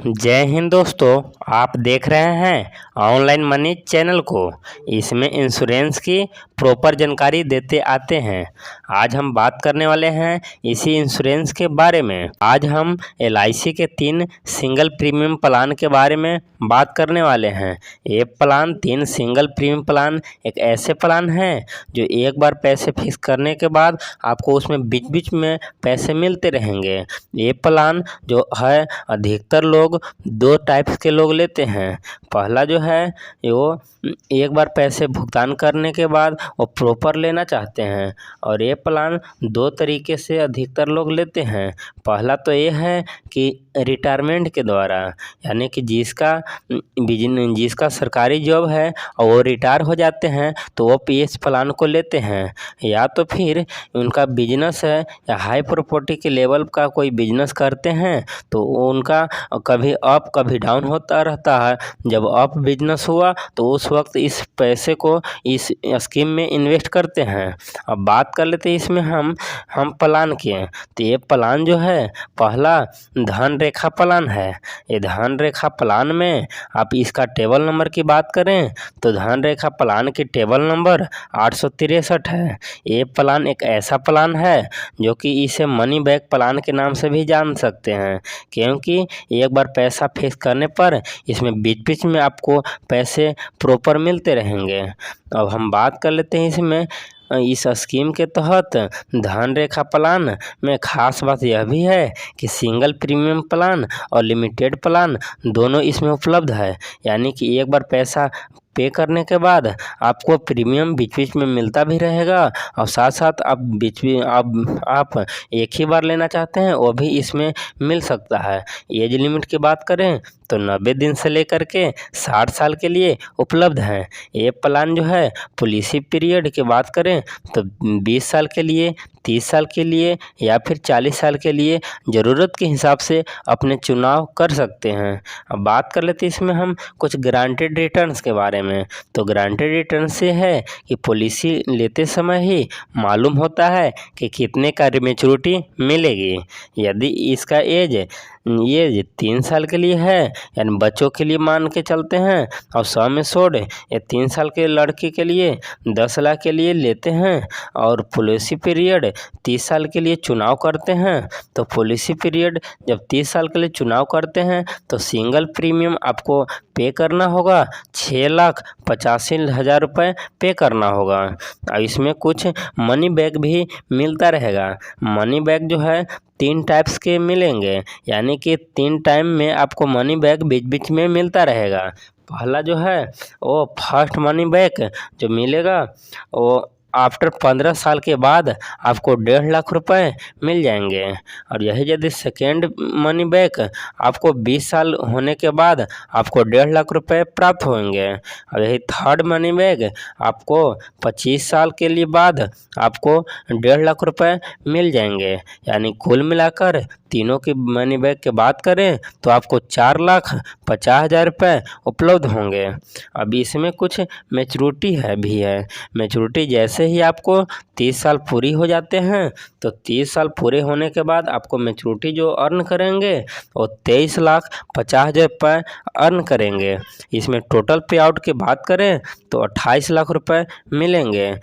जय हिंद दोस्तों, आप देख रहे हैं ऑनलाइन मनी चैनल को। इसमें इंश्योरेंस की प्रॉपर जानकारी देते आते हैं। आज हम बात करने वाले हैं इसी इंश्योरेंस के बारे में। आज हम LIC के 3 सिंगल प्रीमियम प्लान के बारे में बात करने वाले हैं। ये प्लान 3 सिंगल प्रीमियम प्लान एक ऐसे प्लान हैं जो एक बार पैसे फिक्स करने के बाद आपको उसमें बीच बीच में पैसे मिलते रहेंगे। ये प्लान जो है अधिकतर लोग 2 टाइप्स के लोग लेते हैं। पहला जो है वो एक बार पैसे भुगतान करने के बाद वो प्रॉपर लेना चाहते हैं, और ये प्लान 2 तरीके से अधिकतर लोग लेते हैं। पहला तो ये है कि रिटायरमेंट के द्वारा, यानी कि जिसका सरकारी जॉब है और वो रिटायर हो जाते हैं तो वो इस प्लान को लेते हैं। या तो फिर उनका बिजनेस है या हाई प्रॉपर्टी के लेवल का कोई बिजनेस करते हैं तो उनका कभी अप कभी डाउन होता रहता है। जब अप बिजनेस हुआ तो उस वक्त इस पैसे को इस स्कीम में इन्वेस्ट करते हैं। अब बात कर लेते हैं इसमें हम प्लान के। तो ये प्लान जो है पहला धन रेखा प्लान है। ये धन रेखा प्लान में आप इसका टेबल नंबर की बात करें तो धन रेखा प्लान की टेबल नंबर 863 है। ये प्लान एक ऐसा प्लान है जो कि इसे मनी बैक प्लान के नाम से भी जान सकते हैं, क्योंकि एक बार पैसा फिक्स करने पर इसमें बीच बीच में आपको पैसे प्रॉपर मिलते रहेंगे। अब हम बात कर लेते हैं इसमें इस स्कीम के तहत धन रेखा प्लान में खास बात यह भी है कि सिंगल प्रीमियम प्लान और लिमिटेड प्लान दोनों इसमें उपलब्ध है। यानी कि एक बार पैसा पे करने के बाद आपको प्रीमियम बीच बीच में मिलता भी रहेगा, और साथ साथ आप एक ही बार लेना चाहते हैं वो भी इसमें मिल सकता है। एज लिमिट की बात करें तो 90 दिन से लेकर के 60 साल के लिए उपलब्ध है। ये प्लान जो है पॉलिसी पीरियड की बात करें तो 20 साल के लिए, 30 साल के लिए या फिर 40 साल के लिए ज़रूरत के हिसाब से अपने चुनाव कर सकते हैं। अब बात कर लेते हैं इसमें हम कुछ गारंटेड रिटर्न्स के बारे में। तो गारंटेड रिटर्न से है कि पॉलिसी लेते समय ही मालूम होता है कि कितने का मैच्योरिटी मिलेगी। यदि इसका एज 3 साल के लिए है, यानी बच्चों के लिए मान के चलते हैं, और 100 में 100 या 3 साल के लड़की के लिए 10 लाख के लिए लेते हैं, और पॉलिसी पीरियड 30 साल के लिए चुनाव करते हैं, तो पॉलिसी पीरियड जब 30 साल के लिए चुनाव करते हैं तो सिंगल प्रीमियम आपको पे करना होगा 6,85,000 रुपये पे करना होगा। और इसमें कुछ मनी बैक भी मिलता रहेगा। मनी बैक जो है 3 टाइप्स के मिलेंगे, यानी कि 3 टाइम में आपको मनी बैक बीच बीच में मिलता रहेगा। पहला जो है वो फर्स्ट मनी बैक जो मिलेगा वो आफ्टर 15 साल के बाद आपको 1.5 लाख रुपए मिल जाएंगे, और यही यदि सेकेंड मनी बैक आपको 20 साल होने के बाद आपको 1.5 लाख रुपए प्राप्त होंगे, और यही थर्ड मनी बैक आपको 25 साल के लिए बाद आपको 1.5 लाख रुपए मिल जाएंगे। यानी कुल मिलाकर तीनों की मनी बैक की बात करें तो आपको 4,50,000 रुपये उपलब्ध होंगे। अब इसमें कुछ मैच्योरिटी भी है। मैच्योरिटी जैसे ही आपको 30 साल पूरी हो जाते हैं तो 30 साल पूरे होने के बाद आपको मैच्योरिटी जो अर्न करेंगे वो 23,50,000 रुपये अर्न करेंगे। इसमें टोटल पे आउट की बात करें तो 28 लाख रुपये मिलेंगे।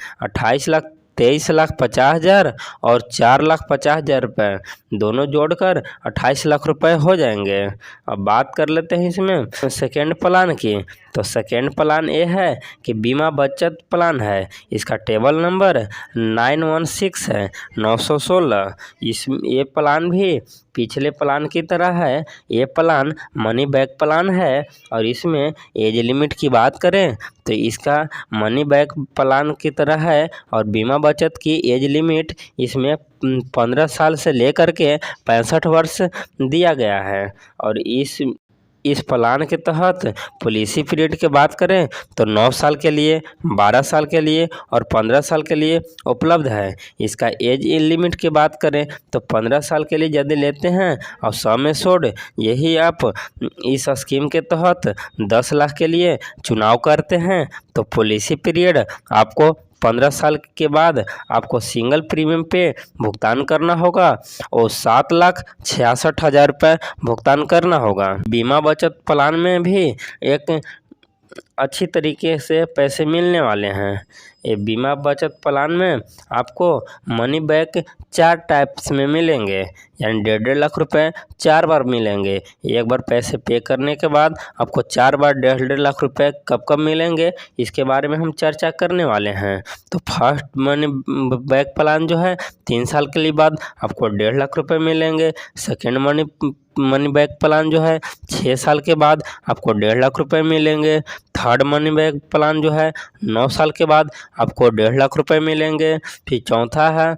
23,50,000 और 4,50,000 रुपये दोनों जोड़कर 28 लाख रुपए हो जाएंगे। अब बात कर लेते हैं इसमें सेकेंड प्लान की। तो सेकेंड प्लान ये है कि बीमा बचत प्लान है। इसका टेबल नंबर 916 है, 916। ये प्लान भी पिछले प्लान की तरह है। ये प्लान मनी बैक प्लान है, और इसमें एज लिमिट की बात करें तो इसका मनी बैक प्लान की तरह है, और बीमा बचत की एज लिमिट इसमें 15 साल से लेकर के 65 वर्ष दिया गया है। और इस प्लान के तहत पॉलिसी पीरियड की बात करें तो 9 साल के लिए, 12 साल के लिए और 15 साल के लिए उपलब्ध है। इसका एज लिमिट की बात करें तो 15 साल के लिए यदि लेते हैं और 100 में 100 यही आप इस स्कीम के तहत 10 लाख के लिए चुनाव करते हैं तो पॉलिसी पीरियड आपको 15 साल के बाद आपको सिंगल प्रीमियम पे भुगतान करना होगा और 7,66,000 रुपये भुगतान करना होगा। बीमा बचत प्लान में भी एक अच्छी तरीके से पैसे मिलने वाले हैं। ये बीमा बचत प्लान में आपको मनी बैक 4 टाइप्स में मिलेंगे, यानी 1.5 लाख रुपए 4 बार मिलेंगे। एक बार पैसे पे करने के बाद आपको 4 बार 1.5 लाख रुपए कब कब मिलेंगे, इसके बारे में हम चर्चा करने वाले हैं। तो फर्स्ट मनी बैक प्लान जो है 3 साल के लिए बाद आपको 1.5 लाख रुपए मिलेंगे। सेकेंड मनी बैक प्लान जो है 6 साल के बाद आपको 1.5 लाख रुपए मिलेंगे। थर्ड मनी बैक प्लान जो है 9 साल के बाद आपको 1.5 लाख रुपए मिलेंगे। फिर चौथा है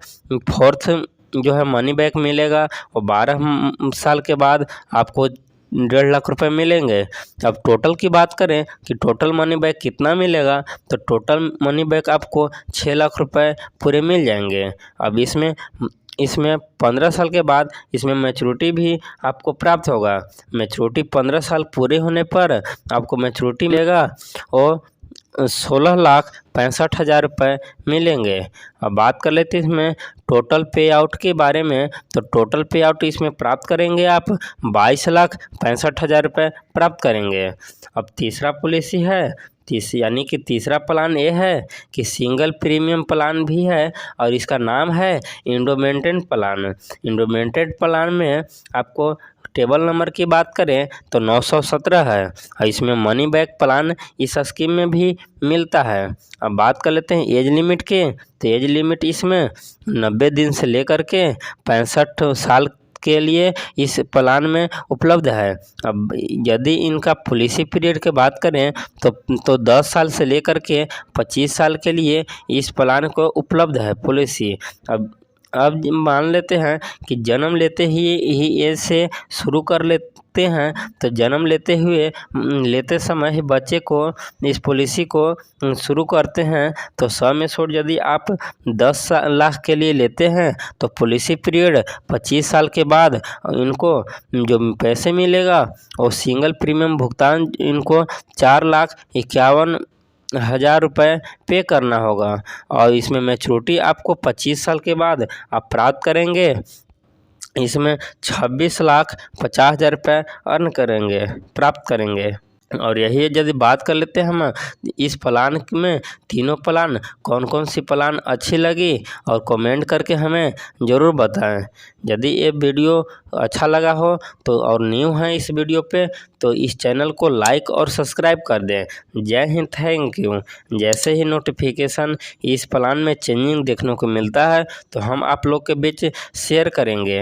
फोर्थ जो है मनी बैक मिलेगा और 12 साल के बाद आपको 1.5 लाख रुपए मिलेंगे। अब टोटल की बात करें कि टोटल मनी बैक कितना मिलेगा, तो टोटल मनी बैक आपको 6 लाख रुपए पूरे मिल जाएंगे। अब इसमें 15 साल के बाद इसमें मैच्योरिटी भी आपको प्राप्त होगा। मैच्योरिटी 15 साल पूरे होने पर आपको मैच्योरिटी मिलेगा और 16,65,000 रुपये मिलेंगे। अब बात कर लेते हैं इसमें टोटल पे आउट के बारे में। तो टोटल पे आउट इसमें प्राप्त करेंगे आप 22,65,000 रुपये प्राप्त करेंगे। अब तीसरा पॉलिसी है यानी कि तीसरा प्लान ये है कि सिंगल प्रीमियम प्लान भी है और इसका नाम है इंडोमेंटेड प्लान। इंडोमेंटेड प्लान में आपको टेबल नंबर की बात करें तो 917 है और इसमें मनी बैक प्लान इस स्कीम में भी मिलता है। अब बात कर लेते हैं एज लिमिट के। तो एज लिमिट इसमें 90 दिन से लेकर के 65 साल के लिए इस प्लान में उपलब्ध है। अब यदि इनका पॉलिसी पीरियड की बात करें तो 10 साल से लेकर के 25 साल के लिए इस प्लान को उपलब्ध है पॉलिसी। अब मान लेते हैं कि जन्म लेते ही ऐसे शुरू कर लेते हैं, तो जन्म लेते समय ही बच्चे को इस पॉलिसी को शुरू करते हैं। तो सम एश्योर्ड यदि आप 10 लाख के लिए लेते हैं तो पॉलिसी पीरियड 25 साल के बाद इनको जो पैसे मिलेगा और सिंगल प्रीमियम भुगतान इनको 4,51,000 रुपये पे करना होगा और इसमें मैच्योरिटी आपको 25 साल के बाद आप प्राप्त करेंगे। इसमें 26,50,000 रुपये प्राप्त करेंगे। और यही यदि बात कर लेते हैं हम इस प्लान में तीनों प्लान कौन कौन सी प्लान अच्छी लगी और कमेंट करके हमें ज़रूर बताएं। यदि ये वीडियो अच्छा लगा हो तो और न्यू है इस वीडियो पे तो इस चैनल को लाइक और सब्सक्राइब कर दें। जय हिंद, थैंक यू। जैसे ही नोटिफिकेशन इस प्लान में चेंजिंग देखने को मिलता है तो हम आप लोग के बीच शेयर करेंगे।